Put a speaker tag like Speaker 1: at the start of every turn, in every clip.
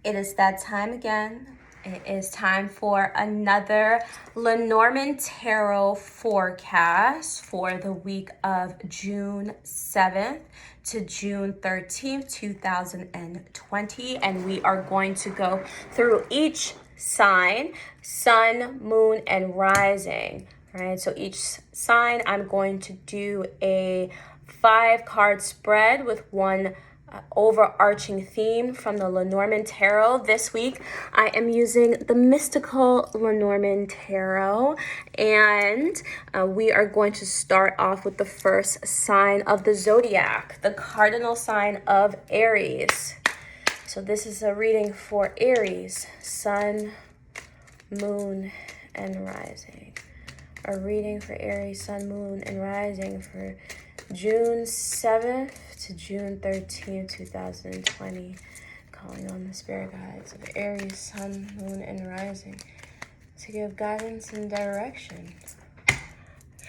Speaker 1: It is that time again. It is time for another Lenormand Tarot forecast for the week of June 7th to June 13th, 2020. And we are going to go through each sign, sun, moon, and rising. All right, so each sign I'm going to do a 5-card spread with one overarching theme from the Lenormand Tarot. This week I am using the mystical Lenormand Tarot, and we are going to start off with the first sign of the zodiac, the cardinal sign of Aries. So this is a reading for Aries, sun, moon, and rising. A reading for Aries, sun, moon, and rising for June 7th to June 13th, 2020. Calling on the spirit guides of Aries, sun, moon, and rising to give guidance and direction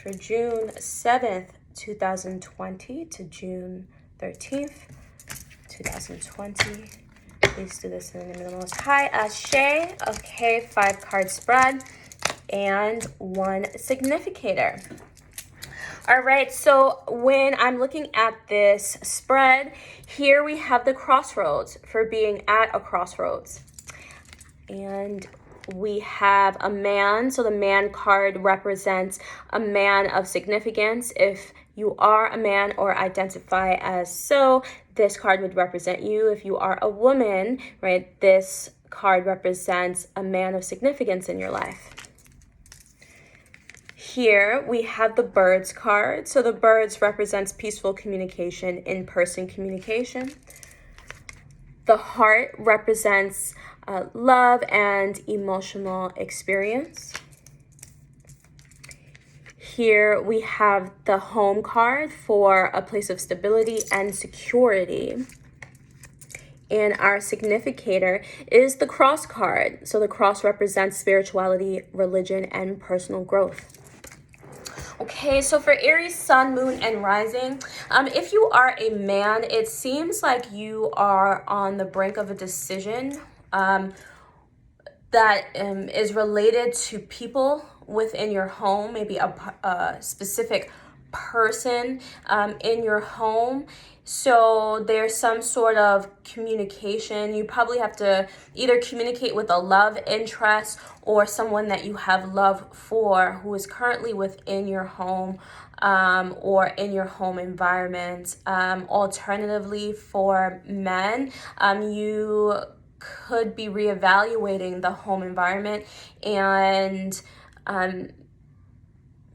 Speaker 1: for June 7th, 2020 to June 13th, 2020. Please do this in the name of the Most High. Ashe. Okay, 5-card spread and one significator. All right, so when I'm looking at this spread, here we have the crossroads for being at a crossroads. And we have a man, so the man card represents a man of significance. If you are a man or identify as so, this card would represent you. If you are a woman, right, this card represents a man of significance in your life. Here we have the birds card. So the birds represents peaceful communication, in-person communication. The heart represents love and emotional experience. Here we have the home card for a place of stability and security. And our significator is the cross card. So the cross represents spirituality, religion, and personal growth. Okay, so for Aries, sun, moon, and rising, if you are a man, it seems like you are on the brink of a decision that is related to people within your home, maybe a specific person in your home. So there's some sort of communication. You probably have to either communicate with a love interest or someone that you have love for who is currently within your home or in your home environment. Alternatively, for men, you could be reevaluating the home environment and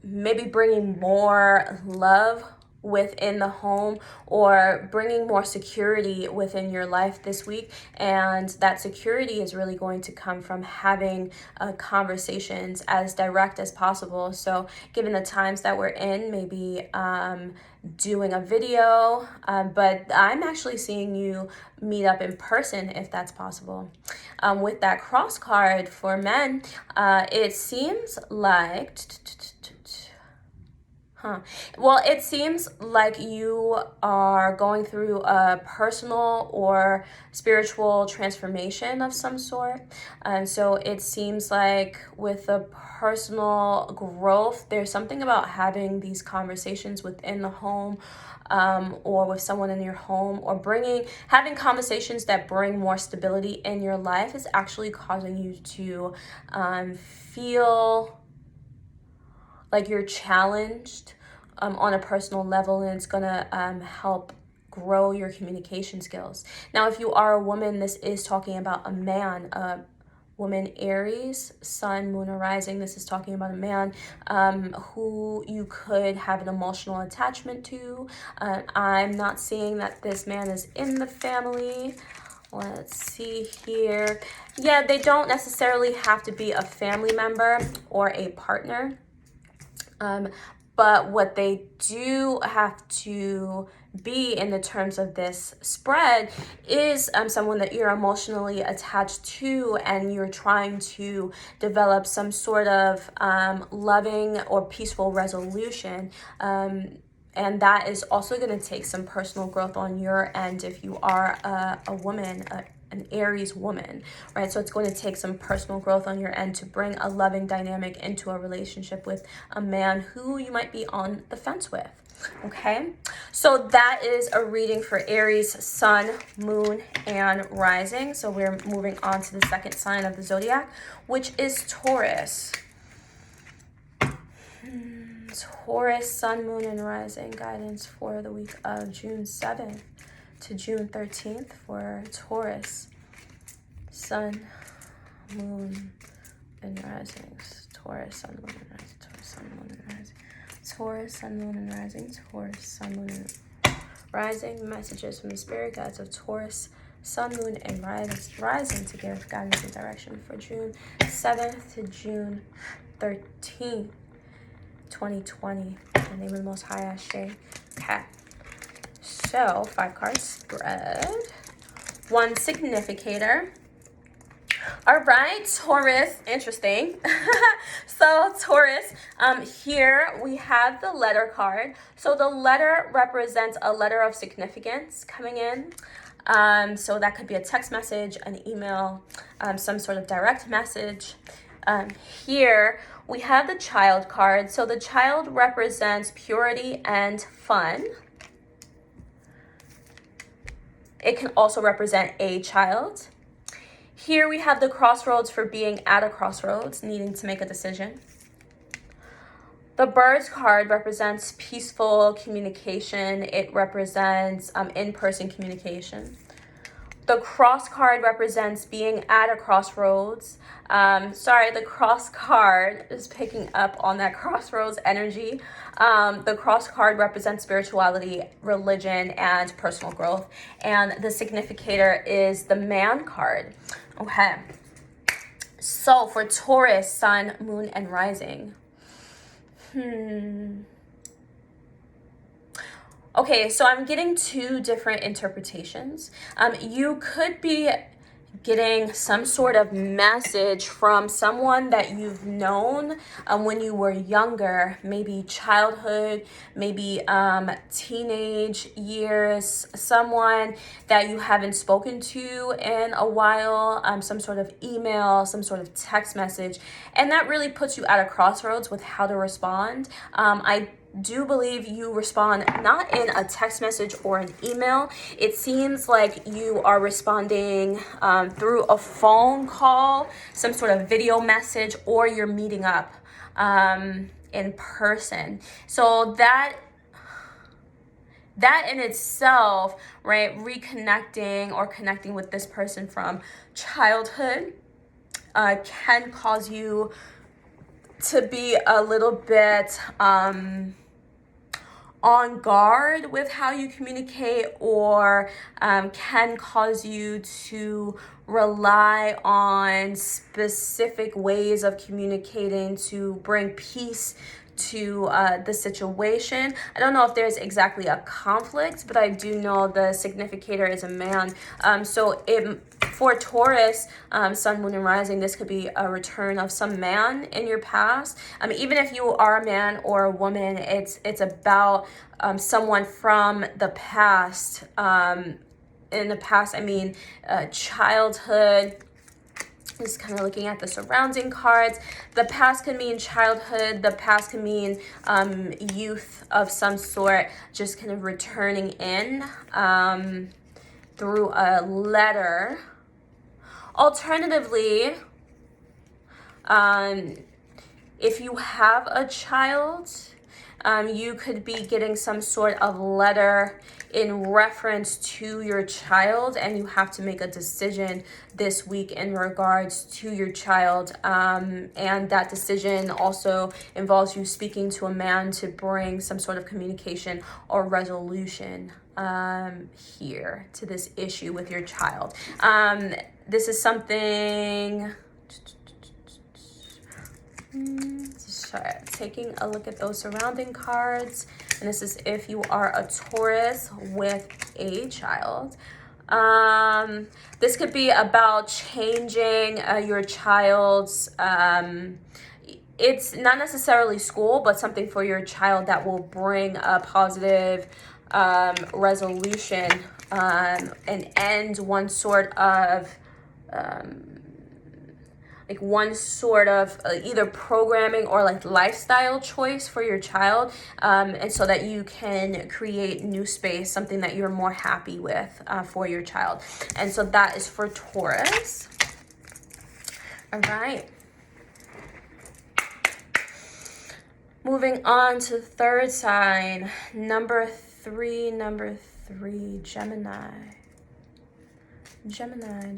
Speaker 1: maybe bringing more love within the home or bringing more security within your life this week. And that security is really going to come from having conversations as direct as possible. So given the times that we're in, maybe doing a video, but I'm actually seeing you meet up in person if that's possible. With that cross card for men, it seems like well, it seems like you are going through a personal or spiritual transformation of some sort. And so it seems like with the personal growth, there's something about having these conversations within the home or with someone in your home, or having conversations that bring more stability in your life is actually causing you to feel like you're challenged on a personal level, and it's gonna help grow your communication skills. Now, if you are a woman, this is talking about a man, woman Aries, sun, moon, or rising. This is talking about a man who you could have an emotional attachment to. I'm not seeing that this man is in the family. Let's see here. Yeah, they don't necessarily have to be a family member or a partner. But what they do have to be in the terms of this spread is someone that you're emotionally attached to, and you're trying to develop some sort of loving or peaceful resolution. And that is also going to take some personal growth on your end if you are a woman, an Aries woman, right? So it's going to take some personal growth on your end to bring a loving dynamic into a relationship with a man who you might be on the fence with. Okay, so that is a reading for Aries, sun, moon, and rising. So we're moving on to the second sign of the zodiac, which is Taurus. Taurus, sun, moon, and rising guidance for the week of June 7th to June 13th for Taurus, sun, moon, and risings. Taurus, sun, moon, and rising. Taurus, sun, moon, and rising. Taurus, sun, moon, and rising. Taurus, sun, moon, and rising. Messages from the spirit guides of Taurus, sun, moon, and rising to give guidance and direction for June 7th to June 13th, 2020. In the name of the Most High, Ashe. Okay. So, 5 card spread. 1 significator. All right, Taurus, interesting. So Taurus, here we have the letter card. So the letter represents a letter of significance coming in. So that could be a text message, an email, some sort of direct message. Here we have the child card. So the child represents purity and fun. It can also represent a child. Here we have the crossroads for being at a crossroads, needing to make a decision. The birds card represents peaceful communication. It represents in-person communication. The cross card represents being at a crossroads. The cross card is picking up on that crossroads energy. The cross card represents spirituality, religion, and personal growth. And the significator is the man card. Okay. So for Taurus, sun, moon, and rising. Okay, so I'm getting 2 different interpretations. You could be getting some sort of message from someone that you've known when you were younger, maybe childhood, maybe teenage years, someone that you haven't spoken to in a while, some sort of email, some sort of text message, and that really puts you at a crossroads with how to respond. I do believe you respond not in a text message or an email. It seems like you are responding through a phone call, some sort of video message, or you're meeting up in person. So that in itself, right, reconnecting or connecting with this person from childhood can cause you to be a little bit on guard with how you communicate, or can cause you to rely on specific ways of communicating to bring peace to the situation. I don't know if there's exactly a conflict, but I do know the significator is a man. For Taurus, sun, moon, and rising, this could be a return of some man in your past. Even if you are a man or a woman, it's about someone from the past. In the past, I mean childhood. Just kind of looking at the surrounding cards. The past can mean childhood. The past can mean youth of some sort, just kind of returning in through a letter. Alternatively, if you have a child, you could be getting some sort of letter in reference to your child, and you have to make a decision this week in regards to your child. And that decision also involves you speaking to a man to bring some sort of communication or resolution here to this issue with your child. This is something... taking a look at those surrounding cards, and this is if you are a Taurus with a child. This could be about changing your child's it's not necessarily school, but something for your child that will bring a positive resolution and end one sort of either programming or like lifestyle choice for your child, and so that you can create new space, something that you're more happy with for your child. And so that is for Taurus. All right. Moving on to the third sign, number three, Gemini. Gemini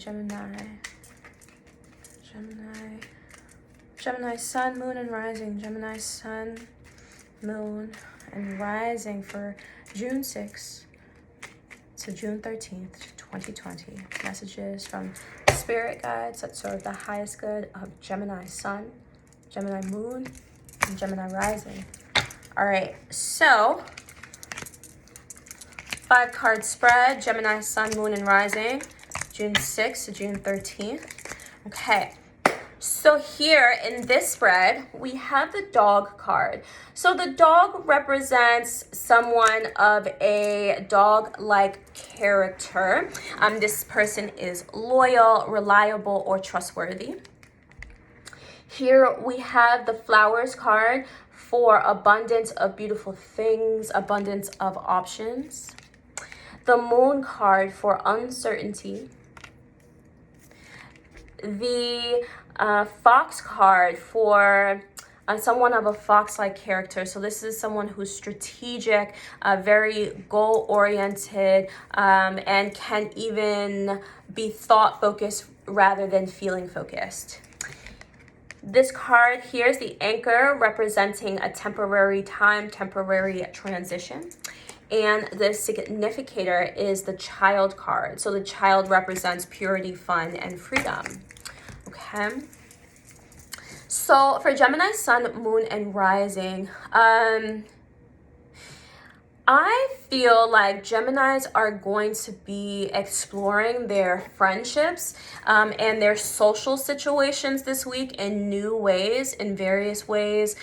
Speaker 1: sun, moon, and rising. Gemini sun, moon, and rising for June 6th to June 13th, 2020. Messages from spirit guides that serve the highest good of Gemini sun, Gemini moon, and Gemini rising. All right, so 5-card spread, Gemini sun, moon, and rising, June 6th to June 13th. Okay. So here in this spread, we have the dog card. So the dog represents someone of a dog-like character. This person is loyal, reliable, or trustworthy. Here we have the flowers card for abundance of beautiful things, abundance of options. The moon card for uncertainty. The fox card for someone of a fox-like character. So this is someone who's strategic, very goal-oriented, and can even be thought-focused rather than feeling-focused. This card here is the anchor, representing a temporary time, temporary transition. And the significator is the child card. So the child represents purity, fun, and freedom. Okay. So for Gemini sun, moon, and rising, I feel like Geminis are going to be exploring their friendships and their social situations this week in new ways, in various ways.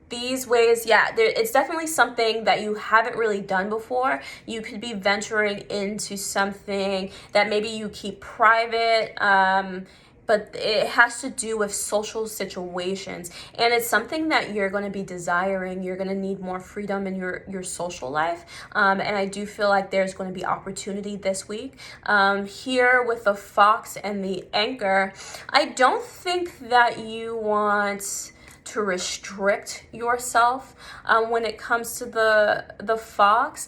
Speaker 1: These ways, it's definitely something that you haven't really done before. You could be venturing into something that maybe you keep private, but it has to do with social situations. And it's something that you're going to be desiring. You're going to need more freedom in your social life. And I do feel like there's going to be opportunity this week. Here with the fox and the anchor, I don't think that you want to restrict yourself when it comes to the fox.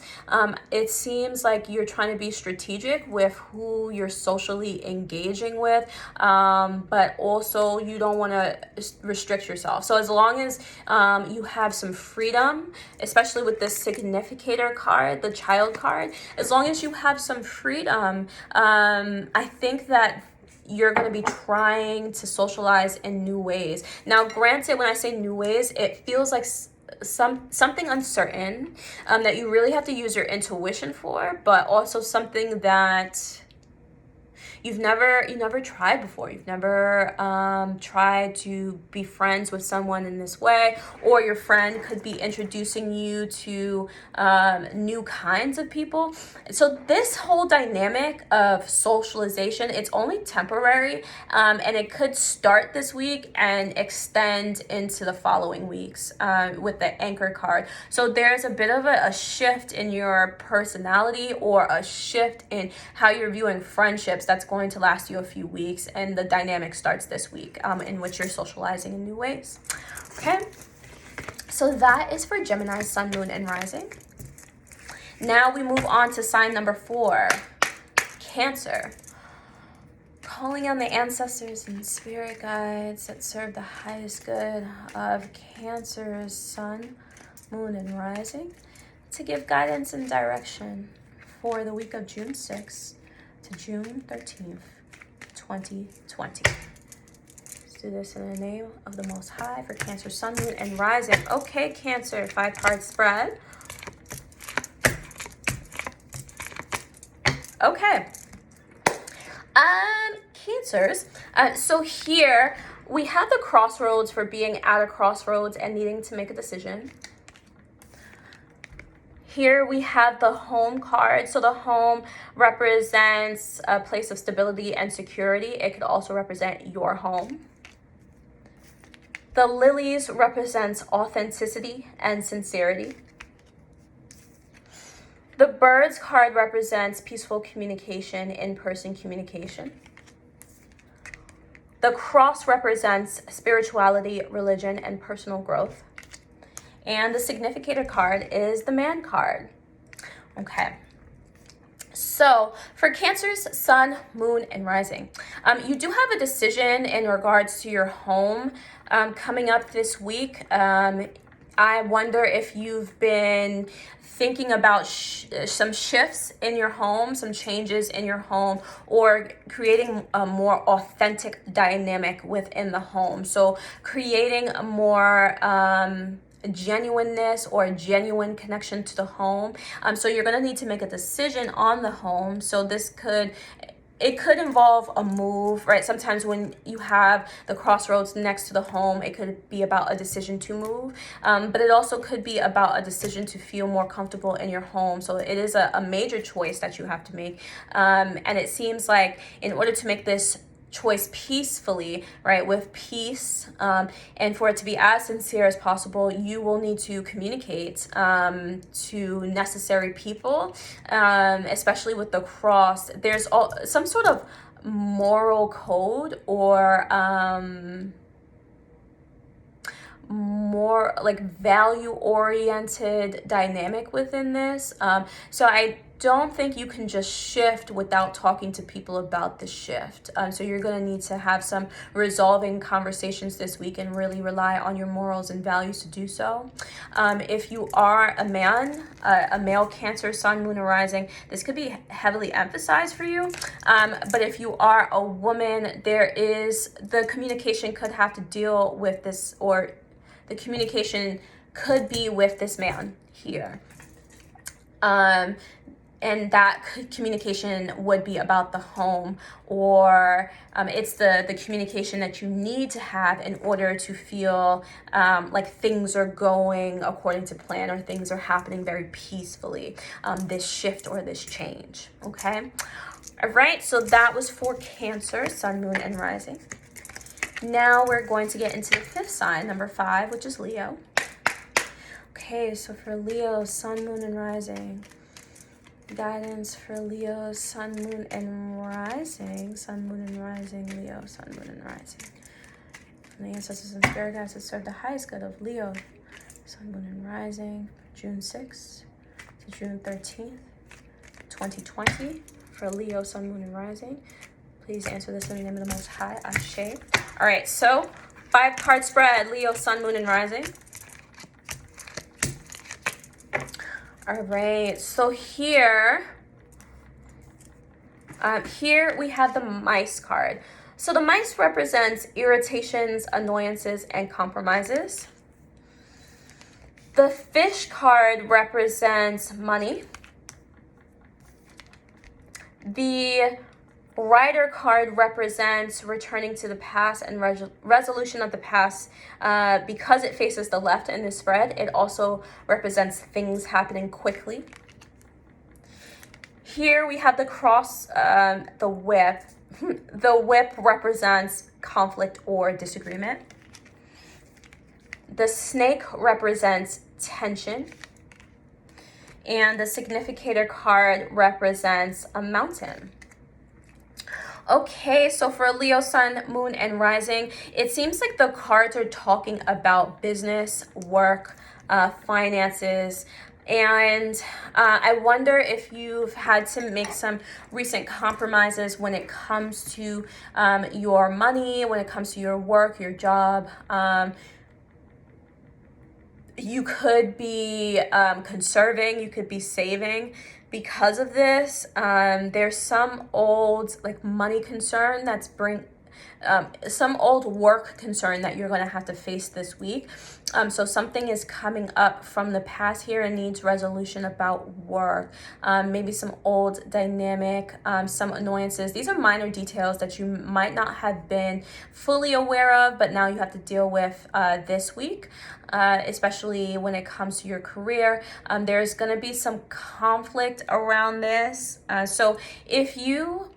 Speaker 1: It seems like you're trying to be strategic with who you're socially engaging with, but also you don't want to restrict yourself. So as long as you have some freedom, especially with this significator card, the child card, as long as you have some freedom, I think that you're going to be trying to socialize in new ways. Now, granted, when I say new ways, it feels like something uncertain that you really have to use your intuition for, but also something that you've never tried before. You've never tried to be friends with someone in this way, or your friend could be introducing you to new kinds of people. So this whole dynamic of socialization, it's only temporary, and it could start this week and extend into the following weeks with the anchor card. So there's a bit of a shift in your personality, or a shift in how you're viewing friendships that's going to last you a few weeks, and the dynamic starts this week in which you're socializing in new ways. Okay, so that is for Gemini sun, moon, and rising. Now we move on to sign number 4, Cancer. Calling on the ancestors and spirit guides that serve the highest good of Cancer's sun, moon, and rising to give guidance and direction for the week of June 6th to June 13th, 2020. Let's do this in the name of the Most High for Cancer, Sun, Moon, and Rising. Okay, Cancer, 5-card spread. Okay. Cancers. So here we have the crossroads for being at a crossroads and needing to make a decision. Here we have the home card. So the home represents a place of stability and security. It could also represent your home. The lilies represents authenticity and sincerity. The birds card represents peaceful communication, in-person communication. The cross represents spirituality, religion, and personal growth. And the significator card is the man card. Okay. So for Cancer's sun, moon, and rising, you do have a decision in regards to your home coming up this week. I wonder if you've been thinking about some shifts in your home, some changes in your home, or creating a more authentic dynamic within the home. So creating a more genuineness or a genuine connection to the home. So you're going to need to make a decision on the home. So it could involve a move, right? Sometimes when you have the crossroads next to the home, it could be about a decision to move, but it also could be about a decision to feel more comfortable in your home. So it is a major choice that you have to make. And it seems like in order to make this choice peacefully, right, with peace, and for it to be as sincere as possible, you will need to communicate to necessary people, especially with the cross. There's some sort of moral code or more like value oriented dynamic within this. So I don't think you can just shift without talking to people about the shift. So you're going to need to have some resolving conversations this week and really rely on your morals and values to do so. If you are a man, a male Cancer, sun, moon, or rising, this could be heavily emphasized for you. But if you are a woman, the communication could have to deal with this, or the communication could be with this man here. And that communication would be about the home, or it's the communication that you need to have in order to feel like things are going according to plan, or things are happening very peacefully, this shift or this change, okay? All right, so that was for Cancer, sun, moon, and rising. Now we're going to get into the fifth sign, number 5, which is Leo. Okay, so for Leo, sun, moon, and rising. Guidance for Leo, sun, moon, and rising. Sun, moon, and rising. Leo, sun, moon, and rising. From the ancestors and spirit guides that serve the highest good of Leo, sun, moon, and rising, June 6th to June 13th, 2020. For Leo, sun, moon, and rising. Please answer this in the name of the Most High. Ashe. All right, so 5-card spread. Leo, sun, moon, and rising. All right, so here we have the mice card. So the mice represents irritations, annoyances, and compromises. The fish card represents money. The Rider card represents returning to the past and resolution of the past. Because it faces the left in the spread, it also represents things happening quickly. Here we have the cross, the whip. The whip represents conflict or disagreement. The snake represents tension. And the significator card represents a mountain. Okay, so for Leo, sun, moon, and rising, it seems like the cards are talking about business, work, finances, and I wonder if you've had to make some recent compromises when it comes to your money, when it comes to your work, your job. You could be conserving, you could be saving. Because of this, there's some old like money concern that's some old work concern that you're going to have to face this week. So something is coming up from the past here and needs resolution about work. Maybe some old dynamic, some annoyances. These are minor details that you might not have been fully aware of, but now you have to deal with this week, especially when it comes to your career. There's going to be some conflict around this. So if you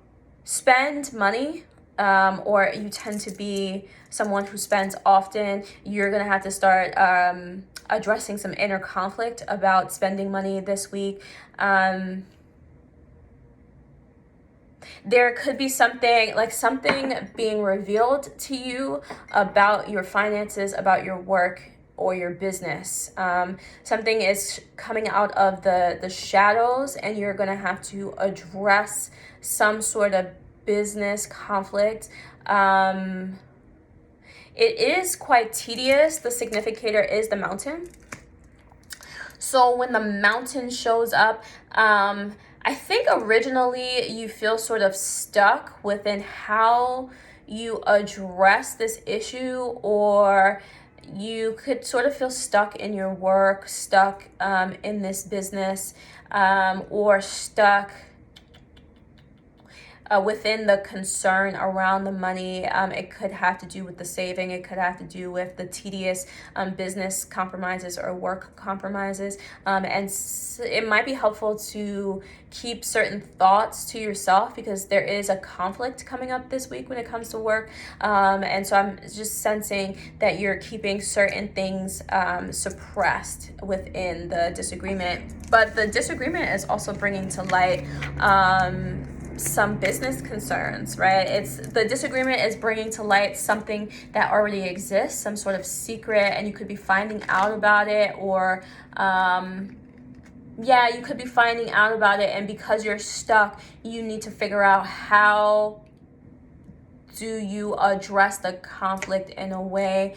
Speaker 1: spend money, or you tend to be someone who spends often, you're going to have to start addressing some inner conflict about spending money this week. There could be something being revealed to you about your finances, about your work or your business. Something is coming out of the shadows, and you're going to have to address some sort of business conflict. It is quite tedious. The significator is the mountain. So when the mountain shows up, I think originally you feel sort of stuck within how you address this issue, or you could sort of feel stuck in your work, stuck in this business, or stuck within the concern around the money. It could have to do with the saving. It could have to do with the tedious business compromises or work compromises. And it might be helpful to keep certain thoughts to yourself, because there is a conflict coming up this week when it comes to work. And so I'm just sensing that you're keeping certain things suppressed within the disagreement. But the disagreement is also bringing to light some business concerns, right? The disagreement is bringing to light something that already exists, some sort of secret, and you could be finding out about it, or you could be finding out about it, and because you're stuck, you need to figure out how do you address the conflict in a way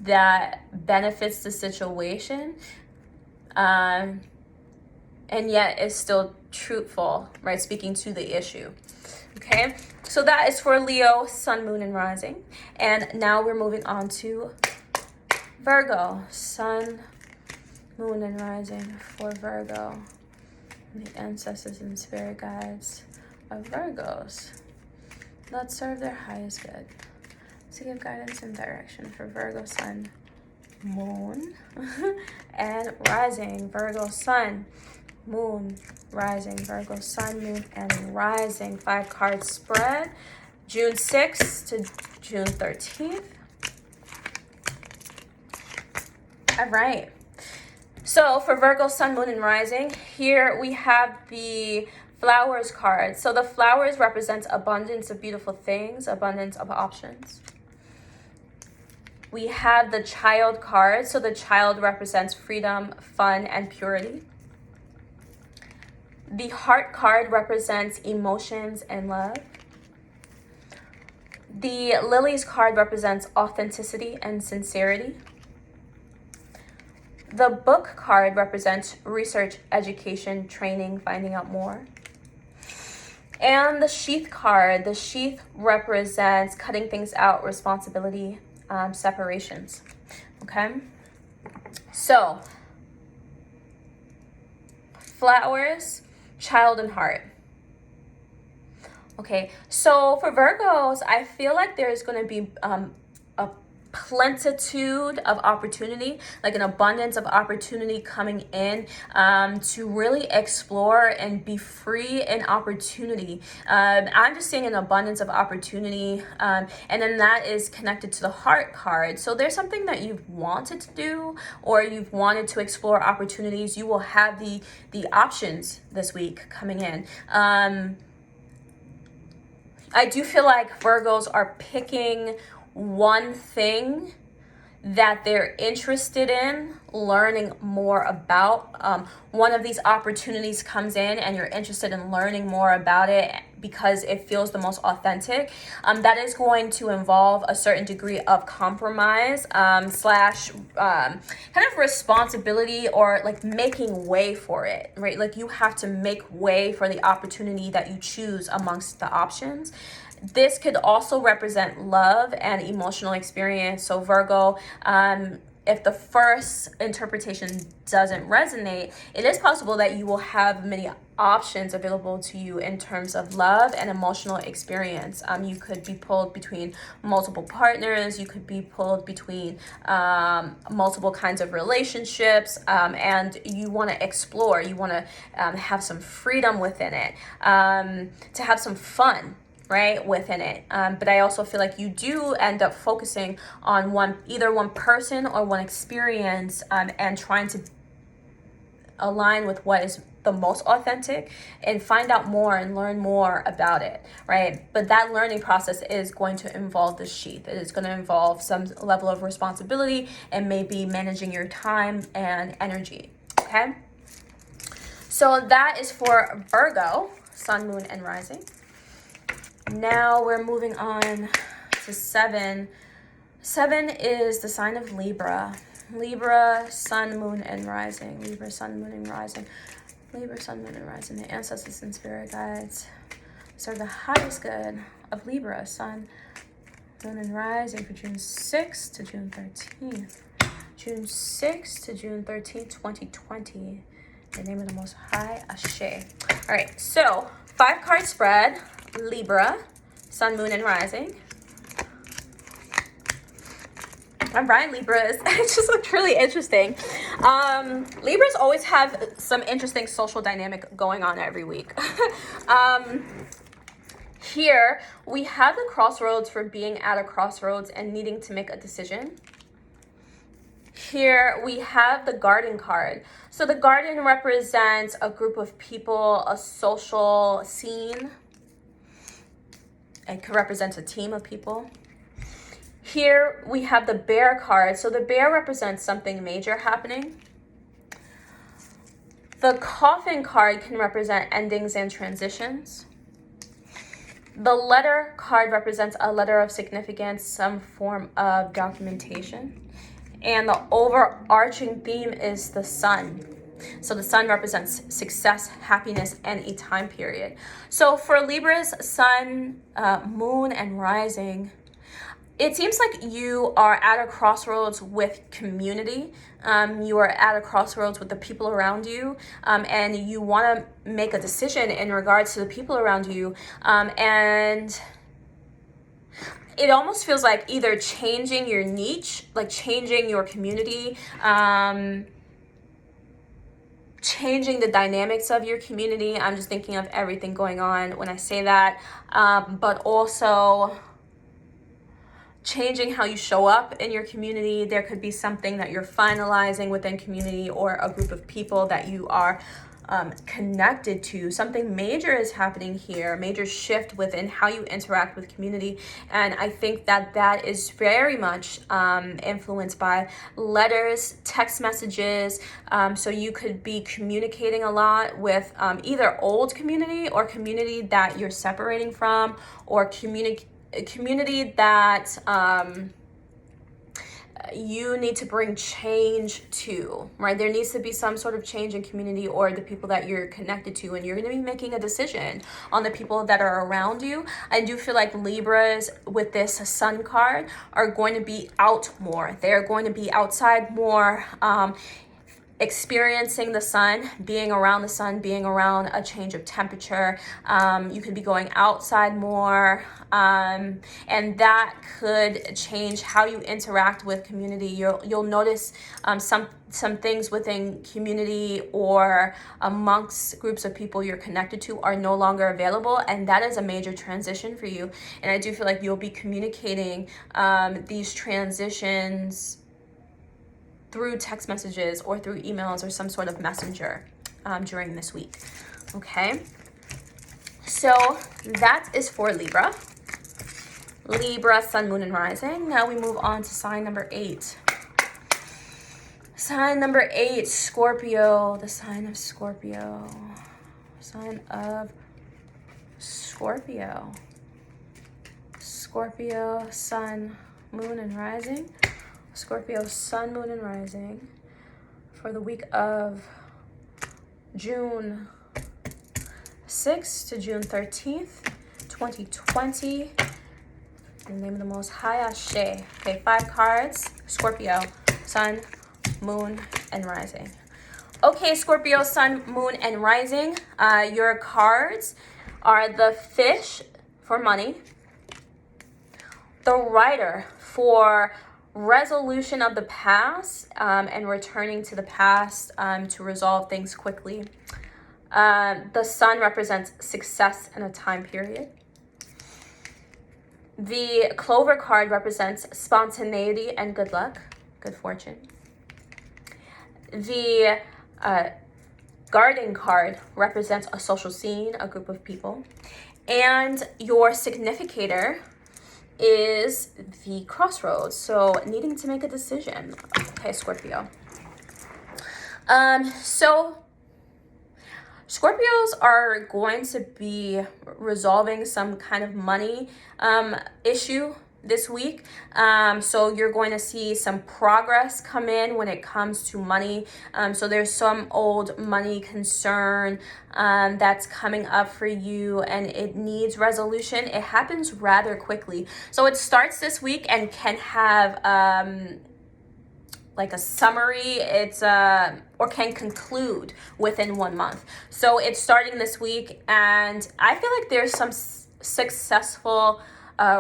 Speaker 1: that benefits the situation, and yet is still truthful, right? Speaking to the issue. Okay, so that is for Leo, Sun, Moon, and Rising. And now we're moving on to Virgo, Sun, Moon, and Rising for Virgo. The ancestors and spirit guides of Virgos. Let's serve their highest good. To give guidance and direction for Virgo, Sun, Moon, and Rising. Virgo, Sun, Moon, Rising. Virgo, Sun, Moon, and Rising. 5 card spread, June 6th to June 13th. All right. So for Virgo, Sun, Moon, and Rising, here we have the Flowers card. So the flowers represents abundance of beautiful things, abundance of options. We have the Child card. So the Child represents freedom, fun, and purity. The Heart card represents emotions and love. The Lilies card represents authenticity and sincerity. The Book card represents research, education, training, finding out more. And the Sheath card, the Sheath represents cutting things out, responsibility, separations. Okay? So, Flowers, Child, and Heart. Okay, so for Virgos, I feel like there's going to be a plenitude of opportunity, like an abundance of opportunity coming in to really explore and be free in opportunity. I'm just seeing an abundance of opportunity, and then that is connected to the Heart card. So there's something that you've wanted to do, or you've wanted to explore opportunities. You will have the options this week coming in. I do feel like Virgos are picking one thing that they're interested in learning more about. One of these opportunities comes in and you're interested in learning more about it, because it feels the most authentic. That is going to involve a certain degree of compromise slash kind of responsibility, or like making way for it, right? Like you have to make way for the opportunity that you choose amongst the options. This could also represent love and emotional experience. So Virgo, if the first interpretation doesn't resonate, it is possible that you will have many options available to you in terms of love and emotional experience. You could be pulled between multiple partners. You could be pulled between multiple kinds of relationships, and you want to explore. You want to have some freedom within it, to have some fun, right, within it. But I also feel like you do end up focusing on either one person or one experience, and trying to align with what is the most authentic and find out more and learn more about it, right? But that learning process is going to involve the sheath. It is going to involve some level of responsibility and maybe managing your time and energy, okay? So that is for Virgo, sun, moon, and rising. Now we're moving on to 7. 7 is the sign of Libra. Libra, sun, moon, and rising. Libra, sun, moon, and rising. Libra, sun, moon, and rising. The ancestors and spirit guides serve the highest good of Libra, sun, moon, and rising for June 6th to June 13th. June 6th to June 13th, 2020. In the name of the Most High, Ashe. All right, so 5-card spread. Libra, sun, moon, and rising. All right, Libras. It just looked really interesting. Libras always have some interesting social dynamic going on every week. Here, we have the crossroads for being at a crossroads and needing to make a decision. Here, we have the garden card. So the garden represents a group of people, a social scene. It could represent a team of people. Here we have the bear card. So the bear represents something major happening. The coffin card can represent endings and transitions. The letter card represents a letter of significance, some form of documentation. And the overarching theme is the sun. So the sun represents success, happiness, and a time period. So for Libra's sun, moon, and rising, it seems like you are at a crossroads with community. You are at a crossroads with the people around you, and you want to make a decision in regards to the people around you. And it almost feels like either changing your niche, like changing your community, changing the dynamics of your community. I'm just thinking of everything going on when I say that, but also changing how you show up in your community. There could be something that you're finalizing within community or a group of people that you are connected to. Something major is happening here, a major shift within how you interact with community. And I think that that is very much influenced by letters, text messages. So you could be communicating a lot with either old community or community that you're separating from, or community that you need to bring change to, right? There needs to be some sort of change in community or the people that you're connected to, and you're going to be making a decision on the people that are around you. I do feel like Libras with this sun card are going to be out more. They're going to be outside more, experiencing the sun, being around the sun, being around a change of temperature. You could be going outside more, and that could change how you interact with community. You'll notice some things within community or amongst groups of people you're connected to are no longer available, and that is a major transition for you. And I do feel like you'll be communicating these transitions through text messages or through emails or some sort of messenger during this week. Okay, so that is for Libra. Libra, sun, moon, and rising. Now we move on to sign number 8. Sign number 8, Scorpio, the sign of Scorpio. Sign of Scorpio. Scorpio. Scorpio, sun, moon, and rising. Scorpio, sun, moon, and rising for the week of June 6th to June 13th, 2020. In the name of the Most High, Ashe. Okay, 5 cards. Scorpio, sun, moon, and rising. Okay, Scorpio, sun, moon, and rising. Your cards are the Fish for money, the Rider for resolution of the past and returning to the past to resolve things quickly. The Sun represents success in a time period. The Clover card represents spontaneity and good luck, good fortune. The Garden card represents a social scene, a group of people. And your significator is the Crossroads, so needing to make a decision. Okay, Scorpio. So Scorpios are going to be resolving some kind of money issue this week. So you're going to see some progress come in when it comes to money. So there's some old money concern that's coming up for you and it needs resolution. It happens rather quickly. So it starts this week and can have like a summary, it's or can conclude within 1 month. So it's starting this week and I feel like there's some successful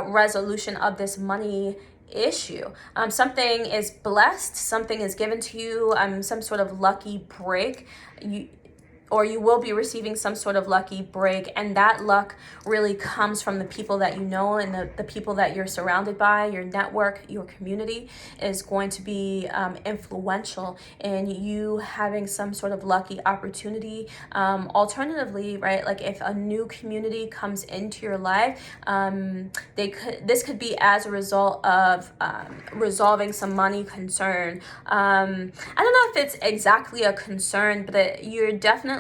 Speaker 1: resolution of this money issue. Something is blessed, something is given to you, some sort of lucky break. You will be receiving some sort of lucky break, and that luck really comes from the people that you know and the people that you're surrounded by. Your network, your community is going to be influential in you having some sort of lucky opportunity. Alternatively, right, like if a new community comes into your life, this could be as a result of resolving some money concern. I don't know if it's exactly a concern, but you're definitely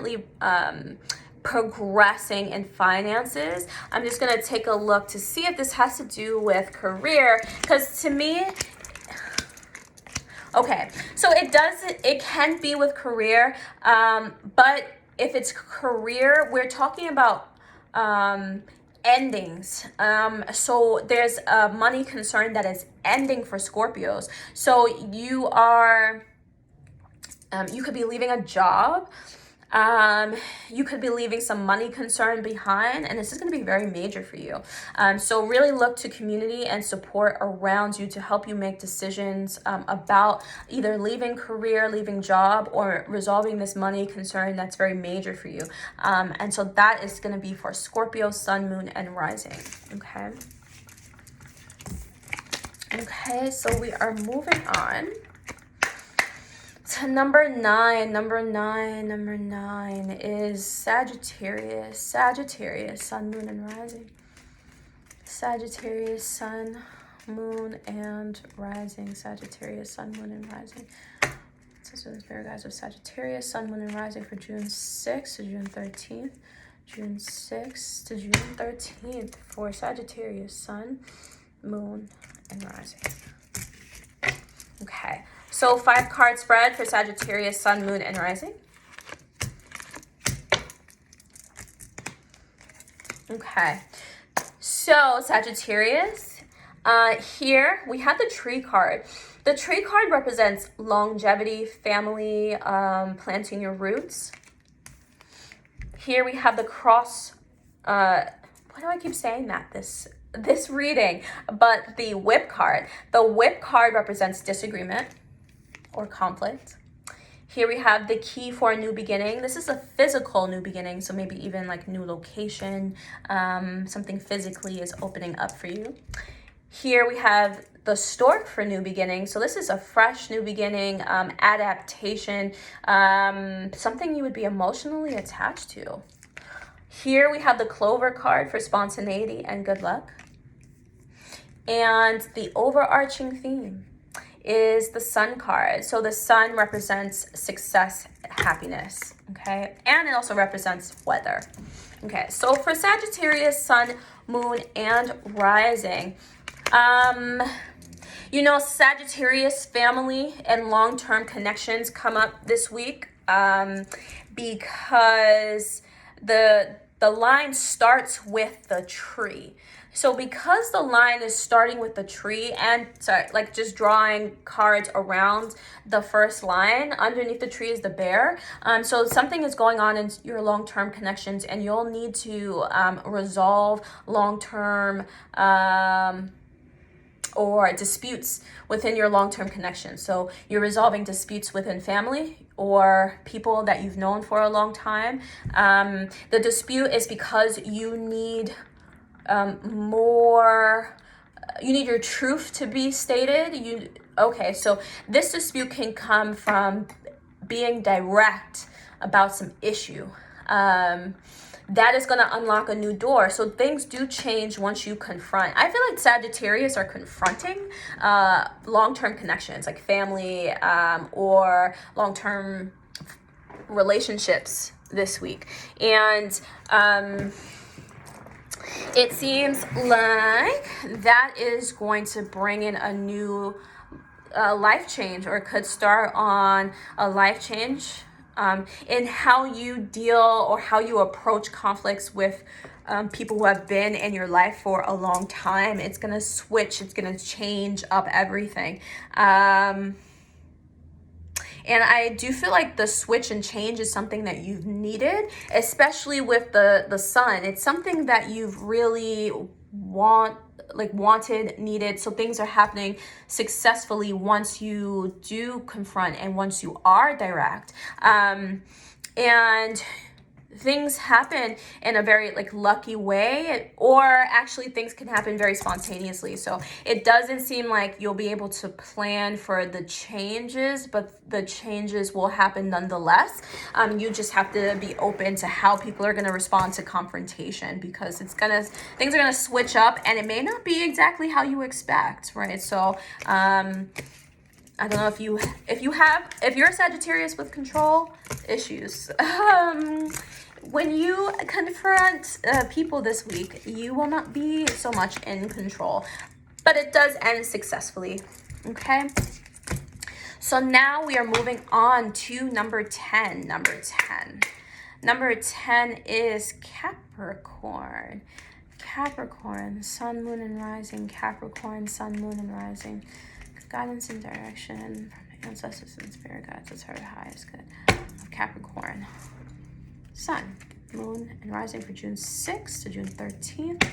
Speaker 1: progressing in finances. I'm just going to take a look to see if this has to do with career, because to me, okay, so it can be with career, but if it's career, we're talking about endings. So there's a money concern that is ending for Scorpios. So you could be leaving a job. You could be leaving some money concern behind, and this is going to be very major for you. So really look to community and support around you to help you make decisions about either leaving career, leaving job, or resolving this money concern that's very major for you. And so that is going to be for Scorpio, sun, moon, and rising. Okay, so we are moving on to number 9 is Sagittarius, sun, moon, and rising. Sagittarius, sun, moon, and rising. Sagittarius, sun, moon, and rising. So this pair, guys, of Sagittarius, sun, moon, and rising for June 6th to June 13th. June 6th to June 13th for Sagittarius, sun, moon, and rising. Okay. So 5 card spread for Sagittarius, sun, moon, and rising. Okay. So Sagittarius, here we have the Tree card. The Tree card represents longevity, family, planting your roots. Here we have the Cross. Why do I keep saying that this reading? But the Whip card. The Whip card represents disagreement or conflict. Here we have the Key for a new beginning. This is a physical new beginning, so maybe even like new location, something physically is opening up for you. Here we have the Stork for new beginning. So this is a fresh new beginning, adaptation, something you would be emotionally attached to. Here we have the Clover card for spontaneity and good luck. And the overarching theme is the Sun card. So the Sun represents success, happiness, okay? And it also represents weather. Okay, so for Sagittarius, sun, moon, and rising, you know, Sagittarius family and long-term connections come up this week, because the line starts with the tree. So because the line is starting with the tree and sorry, like just drawing cards around the first line, underneath the tree is the bear. So something is going on in your long-term connections, and you'll need to resolve long-term or disputes within your long-term connection. So you're resolving disputes within family or people that you've known for a long time. The dispute is because you need you need your truth to be stated. Okay, so this dispute can come from being direct about some issue. That is going to unlock a new door. So things do change once you confront. I feel like Sagittarius are confronting long-term connections, like family or long-term relationships this week. And it seems like that is going to bring in a new life change, or could start on a life change in how you deal or how you approach conflicts with people who have been in your life for a long time. It's going to switch. It's going to change up everything. And I do feel like the switch and change is something that you've needed, especially with the sun. It's something that you've really wanted, needed. So things are happening successfully once you do confront and once you are direct. And things happen in a very lucky way, or actually things can happen very spontaneously. So it doesn't seem like you'll be able to plan for the changes, but the changes will happen nonetheless. You just have to be open to how people are going to respond to confrontation, because things are going to switch up, and it may not be exactly how you expect, right? So I don't know if you're a Sagittarius with control issues. When you confront people this week, you will not be so much in control, but it does end successfully. Okay. So now we are moving on to number 10. Number 10 is Capricorn. Capricorn, sun, moon, and rising. Capricorn, sun, moon, and rising. Guidance and direction from the ancestors and spirit guides. That's her highest good. Capricorn, sun, moon, and rising for June 6th to June 13th,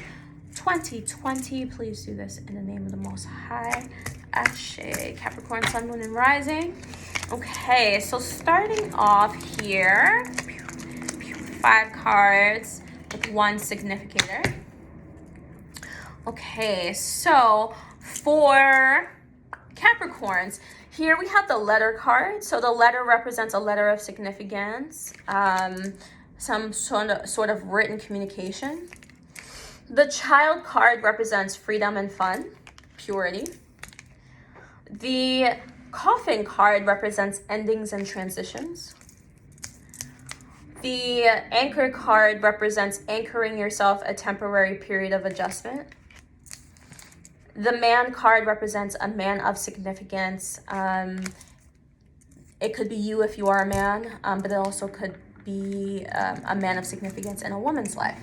Speaker 1: 2020. Please do this in the name of the Most High. Ashe. Capricorn, sun, moon, and rising. Okay, so starting off here, 5 cards with 1 significator. Okay, so for Capricorns, here we have the letter card. So the letter represents a letter of significance, some sort of written communication. The child card represents freedom and fun, purity. The coffin card represents endings and transitions. The anchor card represents anchoring yourself, a temporary period of adjustment. The man card represents a man of significance. It could be you if you are a man, but it also could be a man of significance in a woman's life.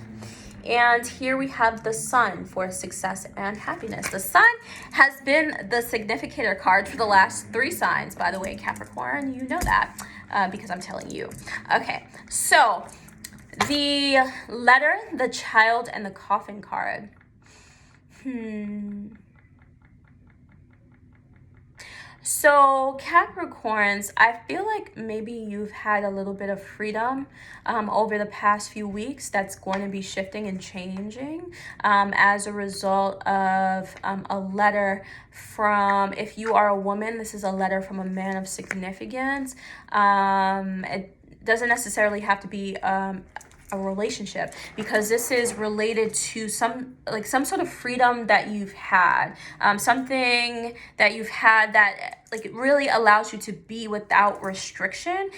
Speaker 1: And here we have the sun for success and happiness. The sun has been the significator card for the last 3 signs, by the way, Capricorn. You know that because I'm telling you. Okay, so the letter, the child, and the coffin card. So Capricorns, I feel like maybe you've had a little bit of freedom over the past few weeks that's going to be shifting and changing as a result of a letter from, if you are a woman, this is a letter from a man of significance. It doesn't necessarily have to be a relationship, because this is related to some sort of freedom that you've had, something that you've had that like, it really allows you to be without restriction.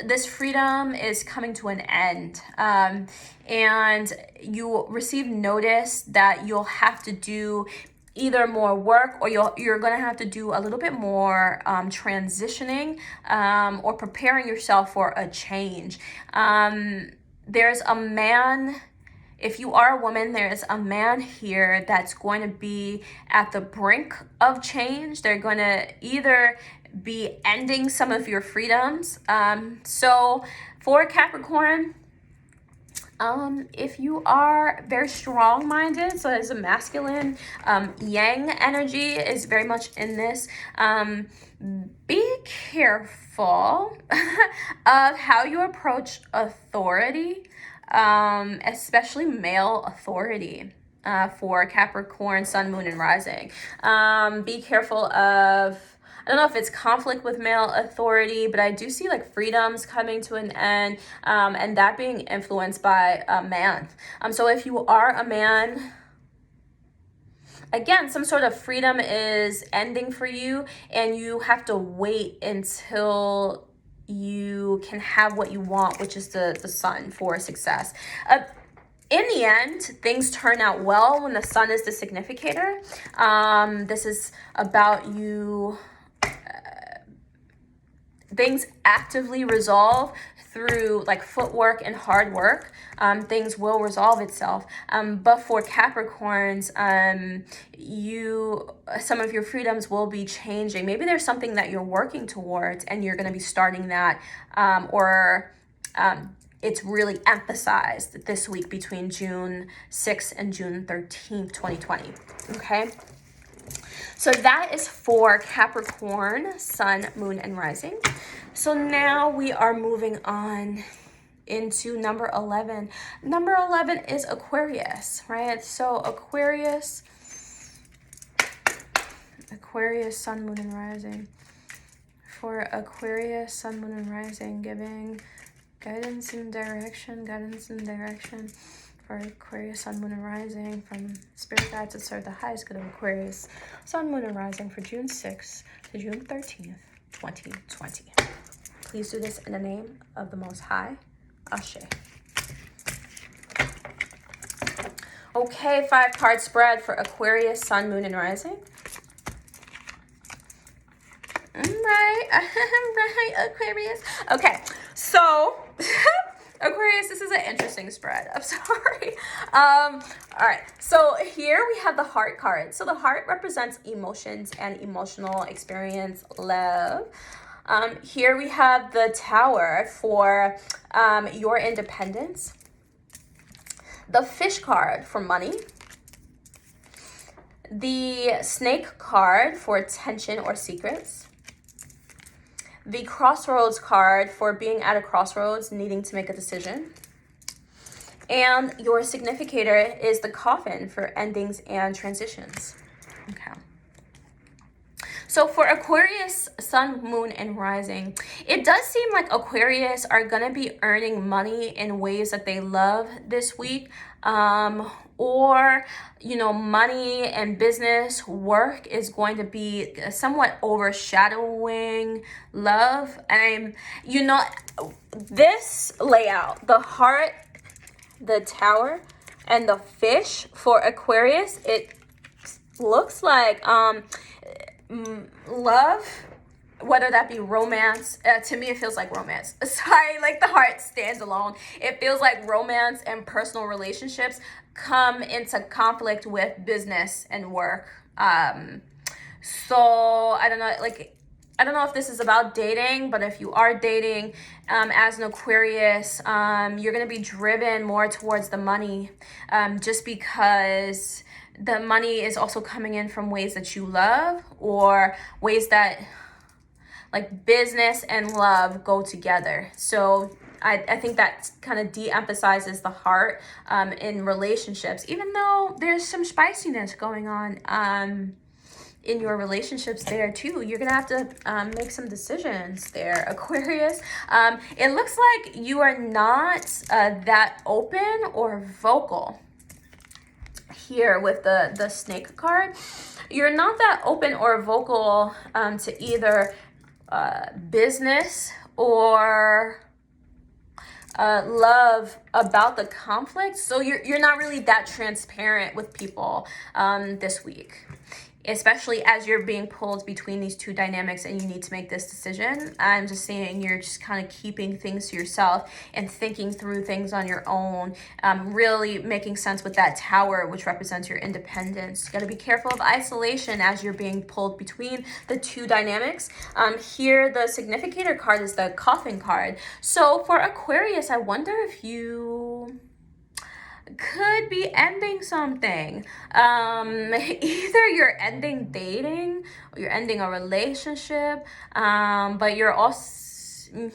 Speaker 1: This freedom is coming to an end, and you receive notice that you'll have to do either more work, or you're gonna have to do a little bit more transitioning, or preparing yourself for a change. There's a man. If you are a woman, there's a man here that's going to be at the brink of change. They're going to either be ending some of your freedoms. So for Capricorn, if you are very strong-minded, so as a masculine, yang energy is very much in this. Be careful of how you approach authority, especially male authority, for Capricorn, Sun, Moon, and Rising. Be careful of, I don't know if it's conflict with male authority, but I do see like freedoms coming to an end, and that being influenced by a man. So if you are a man, again, some sort of freedom is ending for you, and you have to wait until you can have what you want, which is the sun for success. In the end, things turn out well when the sun is the significator. This is about you. Things actively resolve through like footwork and hard work. Things will resolve itself. But for Capricorns, some of your freedoms will be changing. Maybe there's something that you're working towards and you're going to be starting that, or it's really emphasized this week between June 6th and June 13th, 2020. Okay. So that is for Capricorn, Sun, Moon, and Rising. So now we are moving on into number 11. Number 11 is Aquarius, right? So Aquarius, Sun, Moon, and Rising. For Aquarius, Sun, Moon, and Rising, giving guidance and direction. For Aquarius, Sun, Moon, and Rising, from Spirit Guides that serve the highest good of Aquarius, Sun, Moon, and Rising for June 6th to June 13th, 2020. Please do this in the name of the Most High. Ashe. Okay, 5-card spread for Aquarius, Sun, Moon, and Rising. Right, Aquarius. Okay, so... Aquarius, this is an interesting spread. I'm sorry. All right. So here we have the heart card. So the heart represents emotions and emotional experience, love. Here we have the Tower for your independence. The Fish card for money. The Snake card for tension or secrets. The Crossroads card for being at a crossroads, needing to make a decision. And your significator is the Coffin for endings and transitions. Okay. So for Aquarius, Sun, Moon, and Rising, it does seem like Aquarius are going to be earning money in ways that they love this week. Or, money and business work is going to be somewhat overshadowing love. And this layout, the heart, the Tower, and the Fish for Aquarius, it looks like love, whether that be romance. To me, it feels like romance. Sorry, like the heart stands alone. It feels like romance and personal relationships come into conflict with business and work. So I don't know if this is about dating, but if you are dating as an Aquarius, you're going to be driven more towards the money, just because the money is also coming in from ways that you love, or ways that like business and love go together. So I think that kind of de-emphasizes the heart in relationships, even though there's some spiciness going on in your relationships there too. You're gonna have to make some decisions there, Aquarius. It looks like you are not that open or vocal here with the Snake card. you're not that open or vocal to either business or love about the conflict. So you're not really that transparent with people this week, especially as you're being pulled between these two dynamics and you need to make this decision. I'm just saying you're just kind of keeping things to yourself and thinking through things on your own, really making sense with that tower, which represents your independence. You got to be careful of isolation as you're being pulled between the two dynamics. Here, the significator card is the Coffin card. So for Aquarius, I wonder if you could be ending something. Either you're ending dating or you're ending a relationship, but you're also,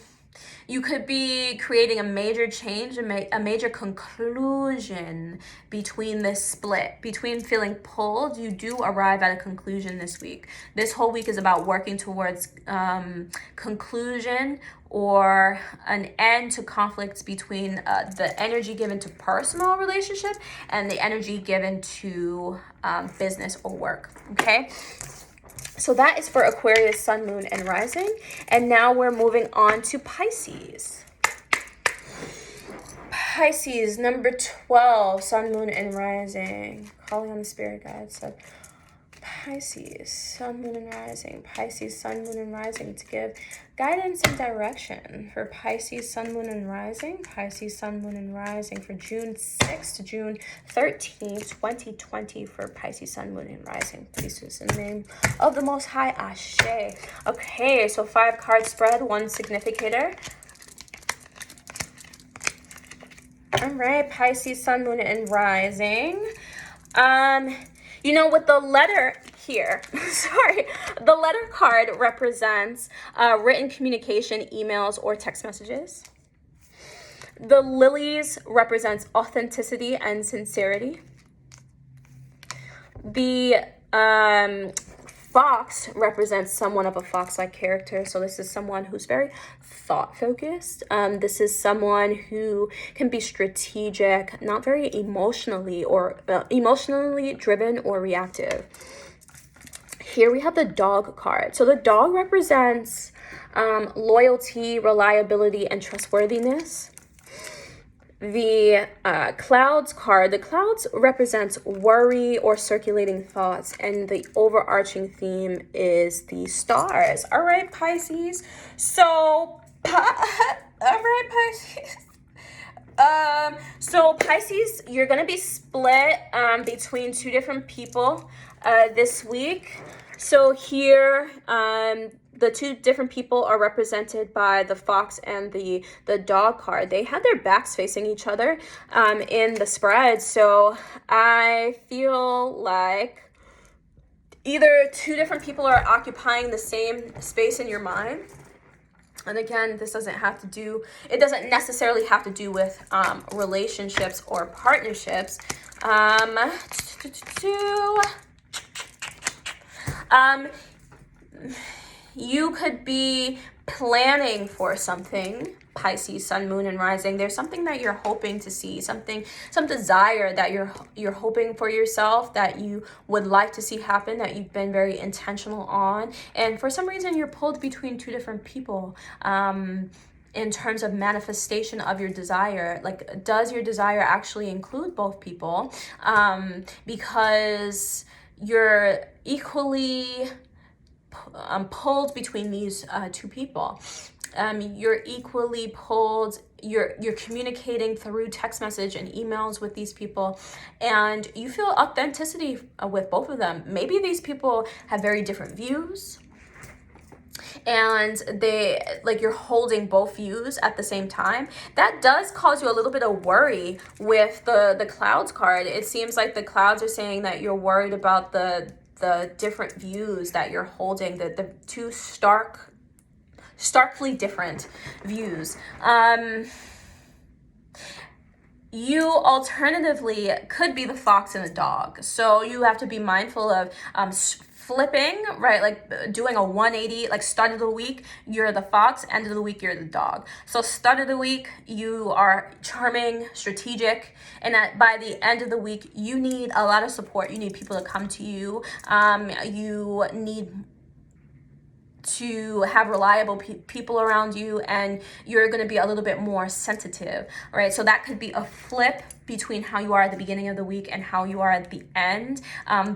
Speaker 1: you could be creating a major change, a major conclusion between this split. Between feeling pulled, you do arrive at a conclusion this week. This whole week is about working towards conclusion or an end to conflicts between the energy given to personal relationship and the energy given to business or work, okay? So that is for Aquarius, Sun, Moon, and Rising. And now we're moving on to Pisces. Pisces, number 12, Sun, Moon, and Rising. Calling on the Spirit Guide said, Pisces, Sun, Moon, and Rising. Pisces, Sun, Moon, and Rising to give guidance and direction for Pisces, Sun, Moon, and Rising. Pisces, Sun, Moon, and Rising for June 6th to June 13th, 2020 for Pisces, Sun, Moon, and Rising. Please, in the name of the Most High, Ashe. Okay, so 5 card spread, 1 significator. All right, Pisces, Sun, Moon, and Rising. You know, with the letter here, sorry, the letter card represents written communication, emails, or text messages. The lilies represents authenticity and sincerity. The fox represents someone of a fox-like character. So this is someone who's very thought-focused. This is someone who can be strategic, not very emotionally driven or reactive. Here we have the dog card. So the dog represents loyalty, reliability, and trustworthiness. The clouds card, the clouds represents worry or circulating thoughts, and the overarching theme is the stars. All right, Pisces. So, all right, Pisces. So Pisces, you're gonna be split between 2 different people this week. So here, the 2 different people are represented by the fox and the dog card. They had their backs facing each other in the spread. So I feel like either 2 different people are occupying the same space in your mind. And again, this doesn't necessarily have to do with relationships or partnerships. You could be planning for something, Pisces, Sun, Moon, and Rising. There's something that you're hoping to see, some desire that you're hoping for yourself, that you would like to see happen, that you've been very intentional on. And for some reason, you're pulled between 2 different people. In terms of manifestation of your desire, like, does your desire actually include both people? Because you're equally pulled between these 2 people. You're equally pulled, you're communicating through text message and emails with these people, and you feel authenticity with both of them. Maybe these people have very different views, and you're holding both views at the same time. That does cause you a little bit of worry with the clouds card. It seems like the clouds are saying that you're worried about the different views that you're holding, the 2 starkly different views. You alternatively could be the fox and the dog. So you have to be mindful of flipping, right? Like doing a 180, like start of the week, you're the fox, end of the week, you're the dog. So start of the week, you are charming, strategic, and by the end of the week, you need a lot of support. You need people to come to you. You need to have reliable people around you, and you're going to be a little bit more sensitive, right? So that could be a flip between how you are at the beginning of the week and how you are at the end.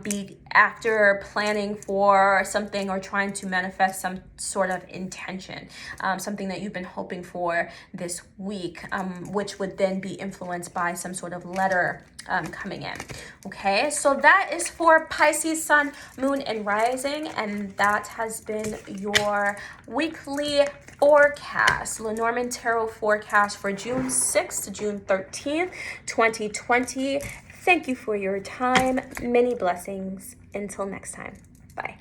Speaker 1: Be after planning for something or trying to manifest some sort of intention, something that you've been hoping for this week, which would then be influenced by some sort of letter coming in. Okay, so that is for Pisces, Sun, Moon, and Rising, and that has been your weekly forecast, Lenormand Tarot forecast for June 6th to June 13th, 2020. Thank you for your time. Many blessings. Until next time. Bye.